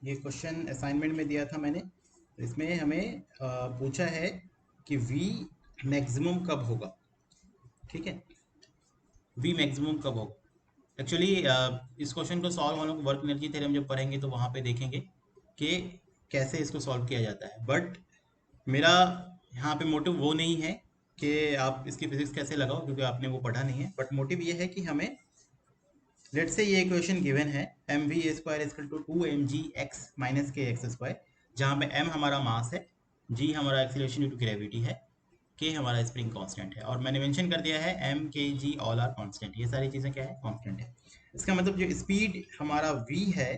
ये question assignment में दिया था मैंने। इसमें हमें पूछा है कि v मैक्सिमम कब होगा। ठीक है, v मैक्सिमम कब होगा। एक्चुअली इस क्वेश्चन को सॉल्व हम लोग वर्क एनर्जी थ्योरम जब पढ़ेंगे तो वहाँ पे देखेंगे कि कैसे इसको सॉल्व किया जाता है। बट मेरा यहाँ पे मोटिव वो नहीं है कि आप इसकी फिजिक्स कैसे लगाओ, क्योंकि आपने वो पढ़ा नहीं है। बट मोटिव ये है कि हमें, लेट्स से ये इक्वेशन गिवन है M V square is equal to 2 mg x minus के एक्स स्क्वायर, जहाँ पे m हमारा मास है, g हमारा एक्सीलरेशन ड्यू टू ग्रेविटी है, k हमारा स्प्रिंग कांस्टेंट है, और मैंने मेंशन कर दिया है m k g all are constant. ये सारी चीज़ें क्या है, कांस्टेंट है। इसका मतलब जो स्पीड हमारा v है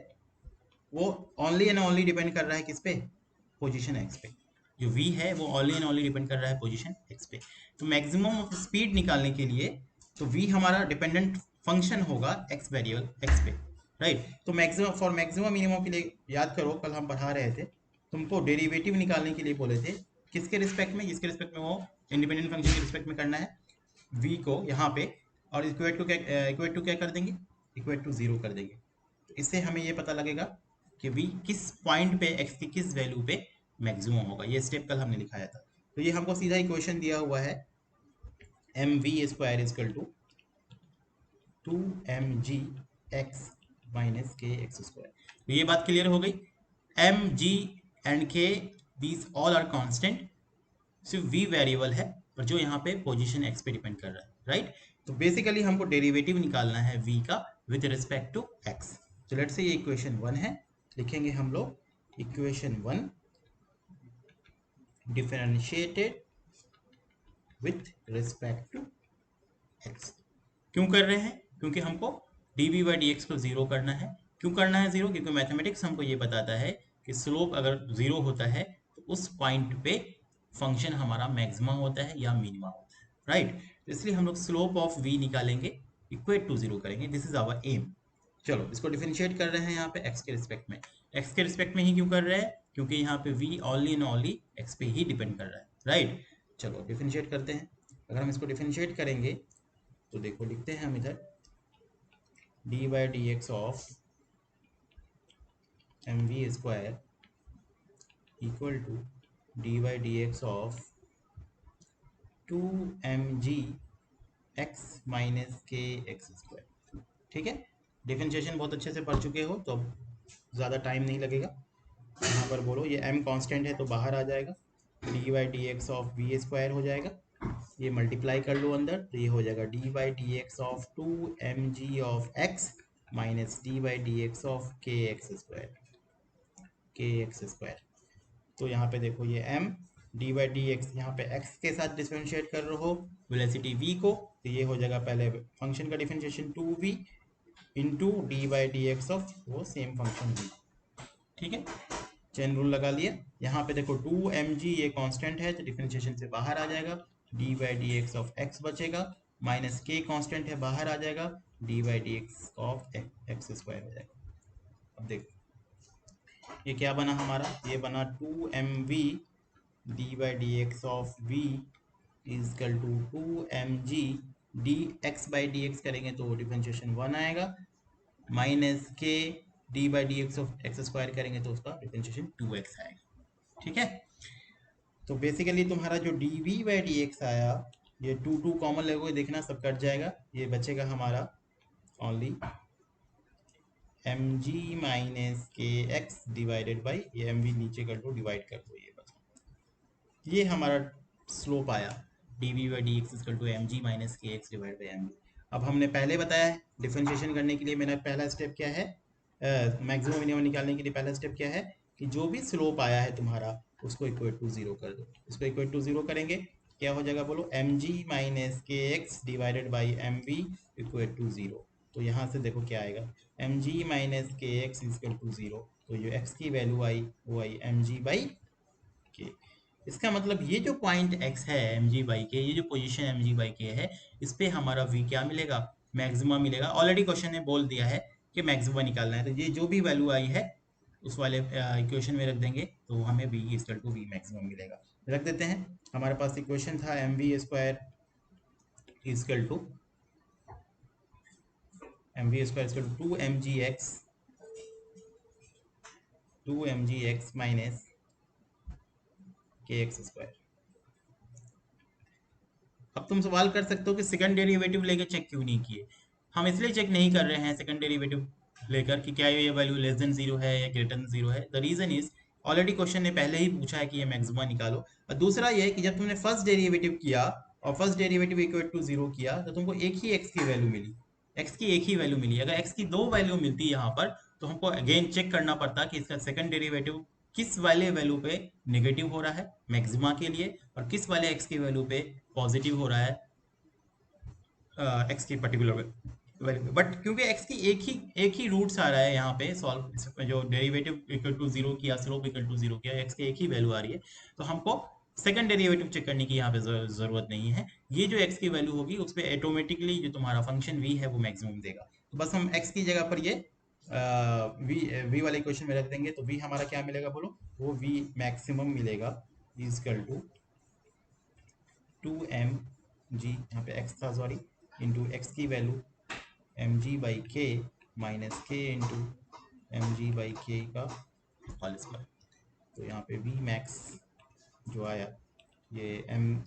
वो ओनली एंड ओनली डिपेंड कर रहा है किस पे, पोजीशन x पे। जो v है वो ओनली एंड ओनली डिपेंड कर रहा है पोजीशन x पे। तो मैक्सिमम ऑफ स्पीड निकालने के लिए तो v हमारा डिपेंडेंट फंक्शन होगा x वेरिएबल x पे, राइट। तो मैक्सिमम फॉर मैक्सिमम मिनिमम के लिए याद करो, कल हम पढ़ा रहे थे, तुमको डेरिवेटिव निकालने के लिए बोले थे। किसके रिस्पेक्ट में, जिसके रिस्पेक्ट में वो इंडिपेंडेंट फंक्शन के रिस्पेक्ट में करना है v को यहाँ पे, और इक्वेट टू क्या कर देंगे, इक्वेट टू जीरो कर देंगे। तो इससे हमें ये पता लगेगा कि v किस पॉइंट पे x की किस वैल्यू पे मैक्सिमम होगा। ये स्टेप कल हमने लिखाया था। तो ये हमको सीधा इक्वेशन दिया हुआ है M V square is equal to 2 mg x minus के एक्स स्क्वायर। तो ये बात क्लियर हो गई। M G and K these all are constant, सिर्फ v वेरिएबल है और जो यहाँ पे पोजीशन x पे डिपेंड कर रहा है, राइट। तो बेसिकली हमको डेरिवेटिव निकालना है v का विद रिस्पेक्ट टू x। तो लेट्स से ये इक्वेशन 1 है, लिखेंगे हम लोग equation 1 differentiated with respect to x। क्यों कर रहे हैं, क्योंकि हमको dv बाई डी को जीरो करना है। क्यों करना है जीरो, क्योंकि मैथमेटिक्स हमको ये बताता है कि स्लोप अगर जीरो होता है तो उस पॉइंट पे फंक्शन हमारा मैक्सिमम होता है या मिनिमम होता है, राइट। तो इसलिए हम लोग स्लोप ऑफ v निकालेंगे, इक्वेट टू जीरो करेंगे। This is our M. चलो इसको डिफरेंशिएट कर रहे हैं यहाँ पे x के रिस्पेक्ट में। x के रिस्पेक्ट में ही क्यों कर रहे हैं, क्योंकि यहाँ पे v only and only x पे ही डिपेंड कर रहा है, राइट। चलो डिफरेंशिएट करते हैं। अगर हम इसको डिफरेंशिएट करेंगे तो देखो लिखते हैं हम इधर D by D X of M V square equal to D by D X of 2 mg x minus के एक्स स्क्वायर। ठीक है, डिफरेंशिएशन बहुत अच्छे से पढ़ चुके हो तो अब ज़्यादा टाइम नहीं लगेगा। यहाँ पर बोलो ये m कांस्टेंट है तो बाहर आ जाएगा, D by D X of V square हो जाएगा, ये मल्टीप्लाई कर लो अंदर तो ये हो जाएगा D by D X of 2 mg of x minus D by D X of के एक्स स्क्वायर, के एक्स स्क्वायर। तो यहाँ पे देखो ये m D by D x, यहाँ पे x के साथ डिफरेंशिएट कर रहे हो वेलोसिटी v को, तो ये हो जाएगा पहले फंक्शन का differentiation 2v into D by D X of वो सेम फंक्शन v। ठीक है, चेन रूल लगा लिया। यहाँ पे देखो 2 mg ये कांस्टेंट है तो डिफरेंशिएशन से बाहर आ जाएगा, D by D X of x बचेगा, माइनस k कांस्टेंट है बाहर आ जाएगा, D by D X of X square हो जाएगा। अब देखो ये क्या बना हमारा, ये बना 2 mv D by D X of v is equal to 2 mg D X by D X करेंगे तो डिफरेंशिएशन 1 आएगा, minus K D by D X of X square करेंगे तो उसका डिफरेंशिएशन 2x आएगा। ठीक है, तो बेसिकली तुम्हारा जो D we by D X आया, ये 2 कॉमन लगोगे देखना सब कट जाएगा, ये बचेगा हमारा ओनली एम जी माइनस के एक्स डिवाइडेड बाई ये एम वी नीचे कर दो, डिवाइड कर दो, ये बचा। ये हमारा स्लोप आया d we by D x equal to m ji minus के x divide by M v. अब हमने पहले बताया है डिफरेंशिएशन करने के लिए मेरा पहला स्टेप क्या है, मैक्सिमम मिनिमम निकालने के लिए पहला स्टेप क्या है कि जो भी स्लोप आया है तुम्हारा उसको इक्वेट टू जीरो कर दो। इसको इक्वेट टू जीरो करेंगे क्या हो जाएगा बोलो, एम जी माइनस के X divided by M V equate to zero. तो यहाँ से देखो क्या आएगा, एम जी माइनस के एक्स इक्वल टू जीरो, तो जो एक्स की वैल्यू आई वो आई एम जी बाई के। इसका मतलब ये जो पॉइंट x है एम जी बाई के, ये जो पोजीशन एम जी बाई के है, इस पे हमारा v क्या मिलेगा, मैक्सिमा मिलेगा। ऑलरेडी क्वेश्चन ने बोल दिया है कि मैक्सिमा निकालना है, तो ये जो भी वैल्यू आई है उस वाले इक्वेशन में रख देंगे तो हमें v equal to v maximum मिलेगा। रख देते हैं, हमारे पास इक्वेशन था M V square equal to two 2 mg x 2mgx minus के एक्स स्क्वायर। अब तुम सवाल कर सकते हो कि सेकंड डेरिवेटिव लेके चेक क्यों नहीं किए। हम इसलिए चेक नहीं कर रहे हैं सेकंड डेरिवेटिव लेकर कि क्या ये वैल्यू लेस देन जीरो है या ग्रेटर देन जीरो है। The reason is already question ने पहले ही पूछा है कि ये मैक्सिमा निकालो। और दूसरा ये कि जब तुमने फर्स्ट डेरिवेटिव किया और first derivative equal to zero किया तो तुमको एक ही एक्स की वैल्यू मिली। एक्स की एक ही वैल्यू मिली। अगर एक्स की दो वैल्यू मिलती यहाँ पर तो हमको अगेन चेक करना पड़ता कि इसका सेकंड डेरिवेटिव किस वाले वैल्यू पे नेगेटिव हो रहा है मैक्सिमा के लिए और किस वाले एक्स की वैल्यू पे पॉजिटिव हो रहा है एक्स की पर्टिकुलर वैल्यू पे। बट क्योंकि एक्स की एक ही रूट्स आ रहा है यहाँ पे सॉल्व जो डेरिवेटिव इक्वल टू जीरो किया स्लोप इक्वल टू जीरो किया एक्स की एक ही वैल्यू आ रही है तो हमको सेकंड डेरिवेटिव चेक करने की यहाँ पे जरूरत नहीं है। ये जो एक्स की वैल्यू होगी उस पर ऑटोमेटिकली जो तुम्हारा फंक्शन वी है वो मैक्सिमम देगा। तो बस हम एक्स की जगह पर ये वी वाले क्वेश्चन में रख देंगे तो वी हमारा क्या मिलेगा बोलो। वो वी मैक्सिमम मिलेगा इज इक्वल टू 2m जी यहाँ पे x था सॉरी इंटू एक्स की वैल्यू mg बाई के माइनस के इंटू mg बाई के का होल स्क्वायर। तो यहाँ पे v मैक्स जो आया ये m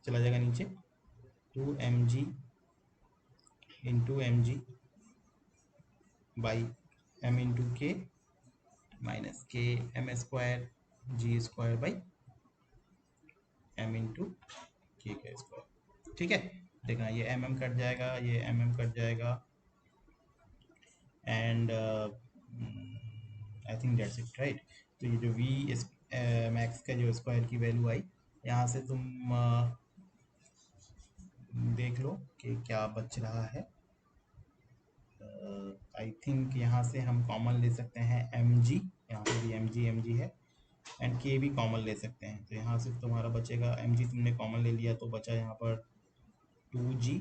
चला जाएगा नीचे 2mg into mg by m into के माइनस के m square g square by m into के का स्क्वायर। ठीक है देखना ये mm कट जाएगा ये mm कट जाएगा and I think that's it right. तो ये जो v मैक्स का जो स्क्वायर की वैल्यू आई यहाँ से तुम देख लो कि क्या बच रहा है। आई थिंक यहाँ से हम कॉमन ले सकते हैं mg यहाँ पे भी mg है एंड के भी कॉमन ले सकते हैं। तो यहाँ से तुम्हारा बचेगा mg तुमने कॉमन ले लिया तो बचा यहाँ पर 2g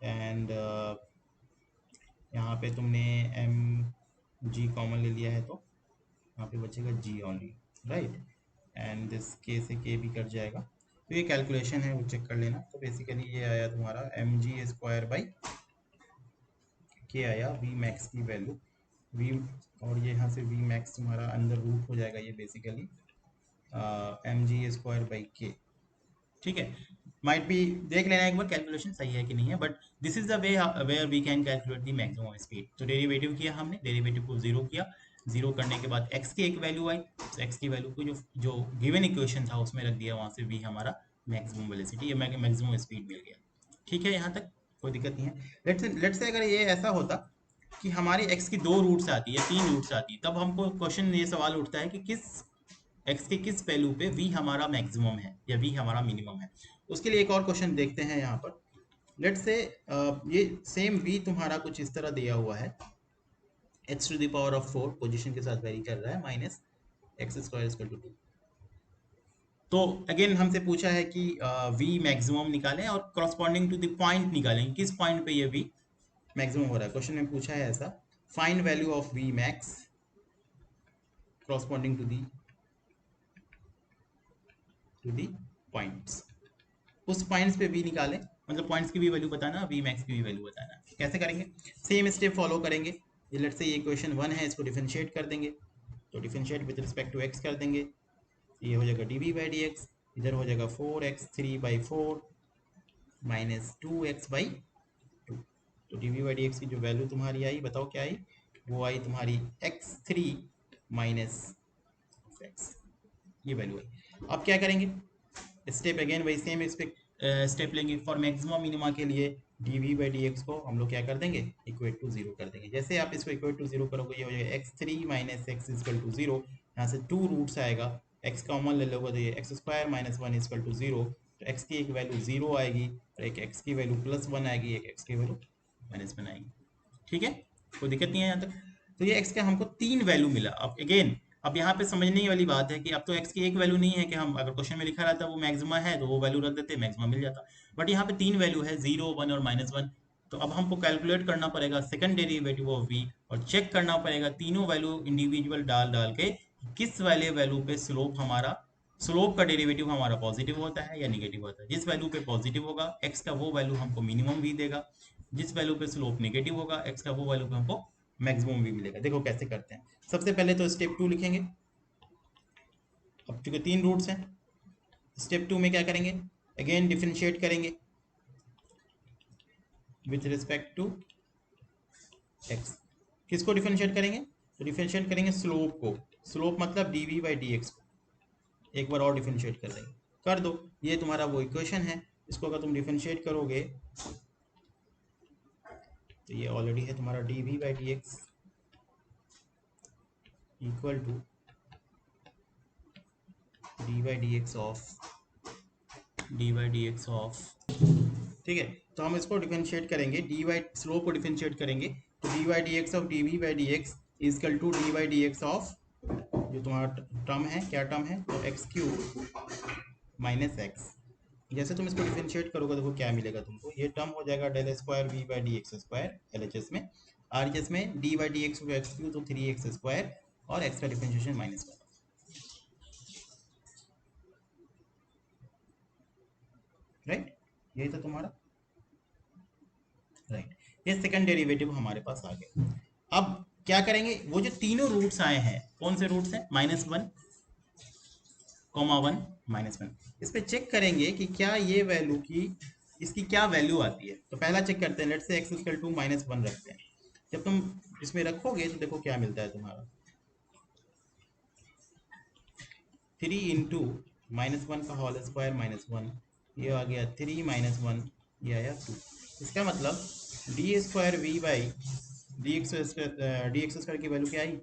एंड यहाँ पे तुमने mg कॉमन ले लिया है तो यहाँ पे बचेगा g only right and this k से k भी कट जाएगा। तो ये कैलकुलेशन है वो चेक कर लेना। तो बेसिकली ये आया तुम्हारा mg स्क्वायर बाई के आया v मैक्स की वैल्यू v और ये यहाँ से v मैक्स तुम्हारा अंदर रूट हो जाएगा ये बेसिकली mg स्क्वायर बाई के। ठीक है माइट बी देख लेना एक बार कैलकुलेशन सही है कि नहीं है but this is the way where we can calculate the maximum speed. तो डेरिवेटिव किया हमने डेरिवेटिव को जीरो किया जीरो करने के बाद x की एक वैल्यू आई तो x की वैल्यू को जो गिवन इक्वेशन था उसमें रख दिया वहां से v हमारा मैक्सिमम वेलोसिटी या मैक्सिमम स्पीड मिल गया। ठीक है यहाँ तक कोई दिक्कत नहीं है। लेट्स से अगर ये ऐसा होता कि हमारी x की दो रूट्स आती है तीन रूट्स आती है तब हमको क्वेश्चन ये सवाल उठता है कि x के किस वैल्यू पे v हमारा मैक्सिमम है या v हमारा मिनिमम है। उसके लिए एक और क्वेश्चन देखते हैं यहाँ पर। लेट्स से ये सेम v तुम्हारा कुछ इस तरह दिया हुआ है h to the power of 4 position के साथ वेरी कर रहा है minus X square equal to 2। तो अगेन हमसे पूछा है कि v मैक्सिमम निकालें और करस्पॉन्डिंग टू द पॉइंट निकालें किस पॉइंट पे ये v मैक्सिमम हो रहा है। क्वेश्चन में पूछा है ऐसा find value of v max corresponding to the points. उस पॉइंट्स पे v निकालें मतलब पॉइंट्स की भी वैल्यू बताना v मैक्स की भी वैल्यू बताना। कैसे करेंगे सेम स्टेप फॉलो करेंगे। ये लेट्स से ये इक्वेशन 1 है इसको डिफरेंशिएट कर देंगे तो differentiate with respect to x कर देंगे ये हो जाएगा dv बाई dx इधर हो जाएगा 4x 3/4 माइनस 2x/2। तो dv बाई dx की जो वैल्यू तुम्हारी आई बताओ क्या आई। वो आई तुम्हारी x3 माइनस x ये वैल्यू आई। अब क्या करेंगे स्टेप अगेन वही सेम स्टेप लेंगे फॉर मैक्सिमम मिनिमा के लिए dv बाई dx को हम लोग क्या कर देंगे इक्वेट टू जीरो कर देंगे। जैसे आप इसको इक्वेट टू जीरो करोगे ये हो जाएगा x3 minus X equal to zero यहाँ से टू रूट्स आएगा x कॉमन ले लोगे तो ये X square minus one equal to zero. तो x की एक वैल्यू जीरो आएगी और एक x की वैल्यू प्लस वन आएगी एक x की वैल्यू माइनस वन आएगी। ठीक है कोई दिक्कत नहीं है यहाँ तक। तो ये x का हमको तीन वैल्यू मिला। अब अगेन अब यहाँ पे समझने वाली बात है कि अब तो x की एक वैल्यू नहीं है कि हम अगर क्वेश्चन में लिखा रहता वो मैक्सिमा है तो वो वैल्यू रख देते मैक्सिमा मिल जाता। बट यहाँ पे तीन वैल्यू है 0 1 और -1। तो अब हमको कैलकुलेट करना पड़ेगा सेकंड डेरिवेटिव ऑफ v और चेक करना पड़ेगा तीनों वैल्यू इंडिविजुअल डाल डाल के किस वाले वैल्यू पे स्लोप का डेरिवेटिव हमारा पॉजिटिव होता है या निगेटिव होता है। जिस वैल्यू पे पॉजिटिव होगा x का वो वैल्यू हमको मिनिमम भी देगा जिस वैल्यू पे स्लोप नेगेटिव होगा x का वो वैल्यू पे हमको मैक्सिमम भी मिलेगा। देखो कैसे करते हैं सबसे पहले तो स्टेप 2 लिखेंगे। अब चूंकि 3 रूट्स हैं, स्टेप 2 में क्या करेंगे, अगेन डिफरेंशिएट करेंगे विथ रिस्पेक्ट टू एक्स। किसको डिफरेंशिएट करेंगे, तो डिफरेंशिएट करेंगे स्लोप को। स्लोप मतलब डी बाई डी एक्स को एक बार और डिफरेंशिएट कर देंगे, कर दो। ये तुम्हारा वो इक्वेशन है, इसको अगर तुम डिफरेंशिएट करोगे तो ये ऑलरेडी है तुम्हारा D by D x equal to D by D X of, ठीक है। तो हम इसको डिफरेंशिएट करेंगे, डी वाई स्लोप को डिफरेंशिएट करेंगे, तो D Y D X of D we by D X is equal to D Y D X of, जो तुम्हारा टर्म है, क्या टर्म है, तो एक्स क्यूब माइनस एक्स। जैसे तुम इसको डिफरेंशिएट करोगे देखो क्या मिलेगा तुमको, ये टर्म हो जाएगा del square V by D X square L H S में, आर एच एस में D by D X X cube तो 3x स्क्वायर और एक्स का डिफरेंशिएशन माइनस 1, राइट। यही था तुम्हारा, राइट। ये सेकंड डेरिवेटिव हमारे पास आ गया। अब क्या करेंगे, वो जो तीनों रूट्स आए हैं, कौन से रूट्स हैं, -1, -1, -1, इस पे चेक करेंगे कि क्या ये वैल्यू की, इसकी क्या वैल्यू आती है। तो पहला चेक करते हैं, let's say x equal to -1 रखते हैं। जब तुम इसमें रखोगे तो देखो क्या मिलता है तुम्हारा, 3 इंटू -1 का होल स्क्वायर -1, ये आ गया 3 -1, ये आया 2। इसका मतलब D square V by D X square की वैल्यू क्या आई,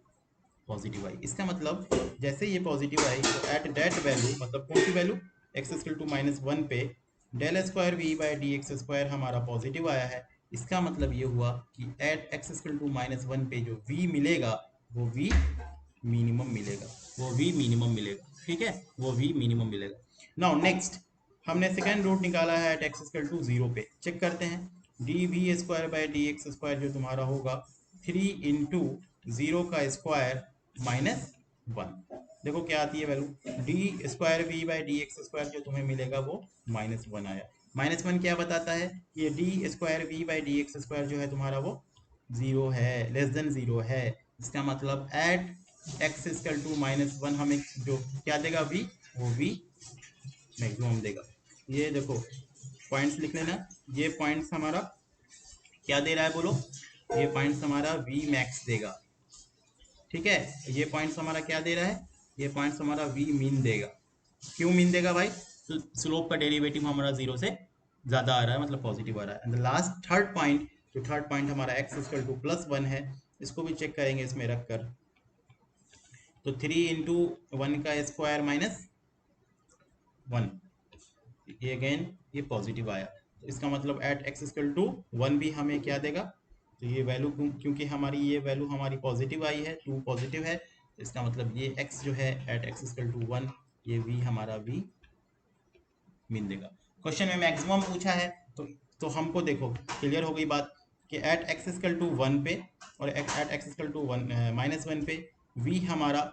पॉजिटिव आई। इसका मतलब जैसे ये पॉजिटिव आई तो एट दैट वैल्यू, मतलब कौन सी वैल्यू, एक्स इक्वल टू -1 पे del square V by D X square हमारा पॉजिटिव आया है। इसका मतलब ये हुआ कि एट एक्स इक्वल टू -1 पे जो v मिलेगा वो v मिनिमम मिलेगा, वो v मिनिमम मिलेगा, ठीक है, वो v मिनिमम मिलेगा। नाउ नेक्स्ट, हमने सेकेंड रूट निकाला है एट एक्स इक्वल टू 0 पे, चेक करते हैं, D V square by D X square जो तुम्हारा होगा 3 इंटू 0 का स्क्वायर -1। देखो क्या आती है value, D square V by D X square जो तुम्हें मिलेगा वो -1 आया। -1 क्या बताता है, ये D square V by D X square जो है तुम्हारा वो 0 है, लेस देन 0 है। इसका मतलब एट एक्स इक्वल टू -1 हमें जो क्या देगा v, वो v मैक्सिमम देगा। ये देखो पॉइंट्स लिख लेना, ये पॉइंट्स हमारा क्या दे रहा है बोलो, ये पॉइंट्स हमारा v मैक्स देगा, ठीक है। ये पॉइंट्स हमारा क्या दे रहा है, ये पॉइंट्स हमारा v मीन देगा। क्यों मीन देगा भाई, तो स्लोप का डेरिवेटिव हमारा 0 से ज़्यादा आ रहा है, मतलब पॉजिटिव आ रहा है। एंड लास्ट थर्ड पॉइंट, जो थर्ड पॉइंट हमारा x इक्वल टू +1 है, इसको भी चेक करेंगे इसमें रख कर, तो 3 इंटू 1 का स्क्वायर -1, ये अगेन ये पॉजिटिव आया, तो इसका मतलब एट एक्स इक्वल टू 1 भी हमें क्या देगा, तो ये वैल्यू क्योंकि हमारी ये वैल्यू हमारी पॉजिटिव आई है, 2 पॉजिटिव है, तो इसका मतलब ये x जो है एट एक्स इक्वल टू 1, ये v हमारा v मीन देगा। क्वेश्चन में मैक्सिमम पूछा है, तो हमको देखो क्लियर हो गई बात कि एट एक्स इक्वल टू 1 पे और एट एक्स इक्वल टू -1 पे v हमारा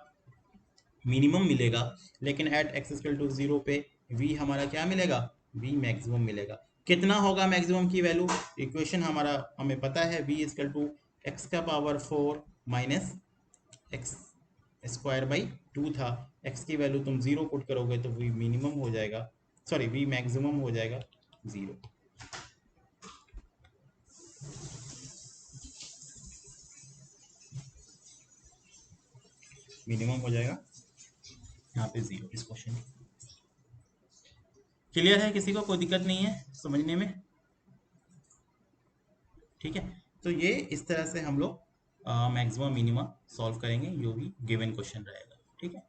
मिनिमम मिलेगा, लेकिन एट एक्स इक्वल टू 0 पे v हमारा क्या मिलेगा, v मैक्सिमम मिलेगा। कितना होगा मैक्सिमम की वैल्यू, इक्वेशन हमारा हमें पता है, v इक्वल टू एक्स का power 4 minus X square by 2 था। x की वैल्यू तुम 0 पुट करोगे तो v मिनिमम हो जाएगा, सॉरी v मैक्सिमम हो जाएगा 0, मिनिमम हो जाएगा यहाँ पे 0 इस क्वेश्चन में। क्लियर है, किसी को कोई दिक्कत नहीं है समझने में, ठीक है। तो ये इस तरह से हम लोग मैक्सिमम मिनिमम सॉल्व करेंगे, जो भी गिवन क्वेश्चन रहेगा, ठीक है।